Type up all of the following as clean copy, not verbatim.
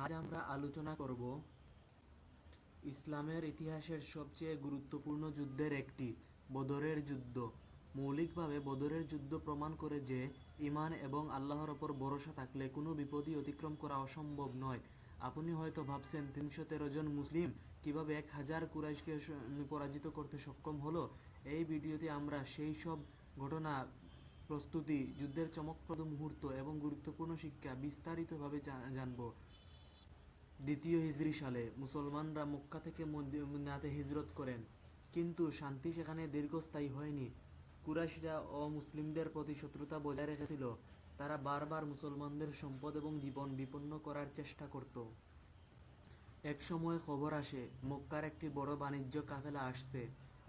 আজ আমরা আলোচনা করব ইসলামের ইতিহাসের সবচেয়ে গুরুত্বপূর্ণ যুদ্ধের একটি, বদরের যুদ্ধ। মৌলিকভাবে বদরের যুদ্ধ প্রমাণ করে যে ঈমান এবং আল্লাহর ওপর ভরসা থাকলে কোনো বিপদই অতিক্রম করা অসম্ভব নয়। আপনি হয়তো ভাবছেন ৩১৩ জন মুসলিম কিভাবে ১,০০০ কুরাইশকে পরাজিত করতে সক্ষম হলো। এই ভিডিওতে আমরা সেই সব ঘটনা, প্রস্তুতি, যুদ্ধের চমকপ্রদ মুহূর্ত এবং গুরুত্বপূর্ণ শিক্ষা বিস্তারিতভাবে জানব। দ্বিতীয় হিজরি সালে মুসলমানরা মক্কা থেকে মদিনাতে হিজরত করেন, কিন্তু শান্তি সেখানে দীর্ঘস্থায়ী হয়নি। কুরাইশরা মুসলিমদের প্রতি শত্রুতা বজায় রেখেছিল। তারা বারবার মুসলমানদের সম্পদ এবং জীবন বিপন্ন করার চেষ্টা করত। এক সময় খবর আসে মক্কার একটি বড় বাণিজ্য কাফেলা আসছে।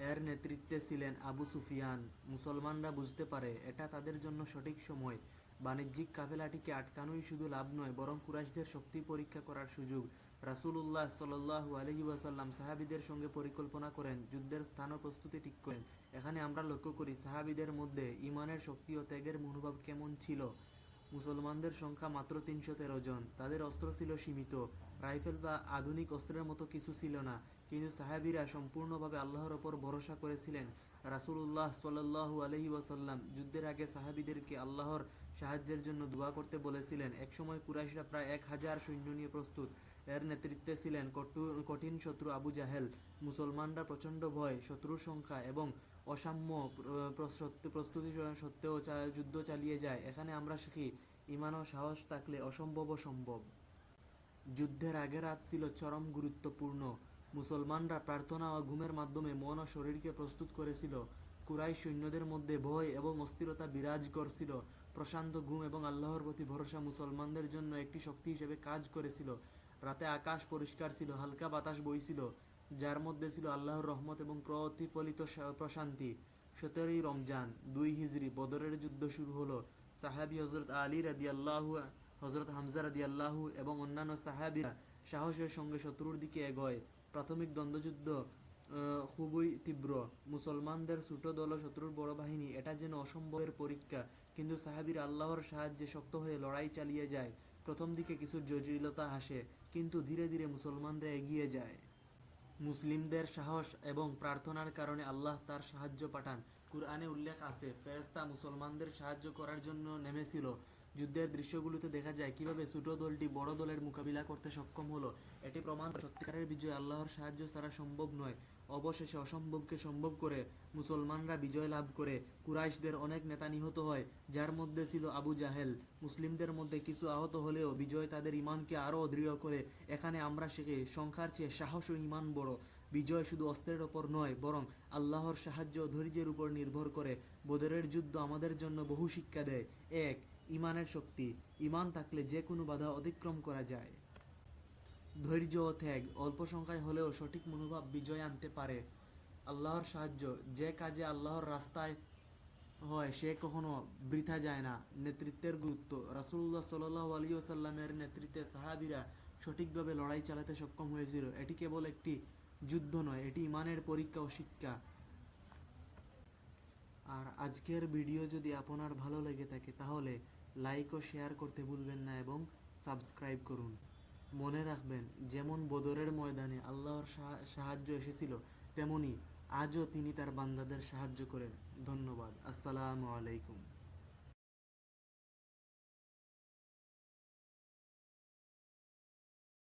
এর নেতৃত্বে ছিলেন আবু সুফিয়ান। মুসলমানরা বুঝতে পারে এটা তাদের জন্য সঠিক সময়। বাণিজ্যিক কাফেলাটিকে আটকানোই শুধু লাভ নয়, বরং কুরাইশদের শক্তি পরীক্ষা করার সুযোগ। রাসূলুল্লাহ সাল্লাল্লাহু আলাইহি ওয়াসাল্লাম সাহাবীদের সঙ্গে পরিকল্পনা করেন, যুদ্ধের স্থান ও প্রস্তুতি ঠিক করেন। এখানে আমরা লক্ষ্য করি সাহাবীদের মধ্যে ঈমানের শক্তি ও ত্যাগের মনোভাব কেমন ছিল। মুসলমানদের সংখ্যা মাত্র ৩১৩ জন। তাদের অস্ত্র ছিল সীমিত, রাইফেল বা আধুনিক অস্ত্রের মতো কিছু ছিল না। কিন্তু সাহাবীরা সম্পূর্ণভাবে আল্লাহর ওপর ভরসা করেছিলেন। রাসূলুল্লাহ সাল্লাল্লাহু আলাইহি ওয়াসাল্লাম যুদ্ধের আগে সাহাবীদেরকে আল্লাহর সাহায্যের জন্য দোয়া করতে বলেছিলেন। একসময় কুরাইশরা প্রায় ১,০০০ সৈন্য নিয়ে প্রস্তুত। এর নেতৃত্বে ছিলেন কঠিন শত্রু আবু জাহেল। মুসলমানরা প্রচণ্ড ভয়, শত্রুর সংখ্যা এবং অসাম্য প্রস্তুতি সত্ত্বেও যুদ্ধ চালিয়ে যায়। এখানে আমরা শিখি ঈমান ও সাহস থাকলে অসম্ভবও সম্ভব। যুদ্ধের আগের রাত ছিল চরম গুরুত্বপূর্ণ। মুসলমানরা প্রার্থনা ও ঘুমের মাধ্যমে মন ও শরীরকে প্রস্তুত করেছিল। কুরাইশ সৈন্যদের মধ্যে ভয় এবং অস্থিরতা বিরাজ করছিল। প্রশান্ত ঘুম এবং আল্লাহর প্রতি ভরসা মুসলমানদের জন্য একটি শক্তি হিসেবে কাজ করেছিল। রাতে আকাশ পরিষ্কার ছিল, হালকা বাতাস বইছিল, যার মধ্যে ছিল আল্লাহর রহমত এবং প্রতিফলিত প্রশান্তি। ১৭ই রমজান ২ হিজরি বদরের যুদ্ধ শুরু হলো। সাহাবী হযরত আলী রাদিয়াল্লাহু, হযরত হামজা রাদিয়াল্লাহু এবং অন্যান্য সাহাবীরা সাহসের সঙ্গে শত্রুর দিকে এগোয়। প্রাথমিক দ্বন্দ্বযুদ্ধ খুবই তীব্র। মুসলমানদের ছোট দল ও শত্রুর বড় বাহিনী, এটা যেন অসম্ভবের পরীক্ষা। কিন্তু সাহাবীরা আল্লাহর সাহায্যে শক্ত হয়ে লড়াই চালিয়ে যায়। প্রথম দিকে কিছু জটিলতা আসে, কিন্তু ধীরে ধীরে মুসলমানরা এগিয়ে যায়। মুসলিমদের সাহস এবং প্রার্থনার কারণে আল্লাহ তার সাহায্য পাঠান। কুরআনে উল্লেখ আছে ফেরেশতা মুসলমানদের সাহায্য করার জন্য নেমেছিল। যুদ্ধের দৃশ্যগুলোতে দেখা যায় কিভাবে ছোট দলটি বড় দলের মোকাবিলা করতে সক্ষম হলো। এটি প্রমাণ করে সত্যিকারের বিজয় আল্লাহর সাহায্য ছাড়া সম্ভব নয়। অবশেষে অসম্ভবকে সম্ভব করে মুসলমানরা বিজয় লাভ করে। কুরাইশদের অনেক নেতা নিহত হয়, যার মধ্যে ছিল আবু জাহেল। মুসলিমদের মধ্যে কিছু আহত হলেও বিজয় তাদের ঈমানকে আরও দৃঢ় করে। এখানে আমরা শিখি সংখ্যার চেয়ে সাহস ও ঈমান বড়। বিজয় শুধু অস্ত্রের ওপর নয়, বরং আল্লাহর সাহায্য ও ধৈর্যের উপর নির্ভর করে। বদরের যুদ্ধ আমাদের জন্য বহু শিক্ষা দেয়। ১. ঈমানের শক্তি। ঈমান থাকলে যে কোনো বাধা অতিক্রম করা যায়। ধৈর্য ও ত্যাগ। অল্প সংখ্যায় হলেও সঠিক মনোভাব বিজয় আনতে পারে। আল্লাহর সাহায্য। যে কাজে আল্লাহর রাস্তায় হয় সে কখনো বৃথা যায় না। নেতৃত্বের গুরুত্ব। রাসূলুল্লাহ সাল্লাল্লাহু আলাইহি ওয়াসাল্লামের নেতৃত্বে সাহাবীরা সঠিকভাবে লড়াই চালাতে সক্ষম হয়েছিল। এটি কেবল একটি যুদ্ধ নয়, এটি ঈমানের পরীক্ষা ও শিক্ষা। আর আজকের ভিডিও যদি আপনার ভালো লেগে থাকে তাহলে লাইক ও শেয়ার করতে ভুলবেন না এবং সাবস্ক্রাইব করুন। মনে রাখবেন, যেমন বদরের ময়দানে আল্লাহর সাহায্য এসেছিল, তেমনি আজও তিনি তার বান্দাদের সাহায্য করেন। ধন্যবাদ। আসসালামু আলাইকুম।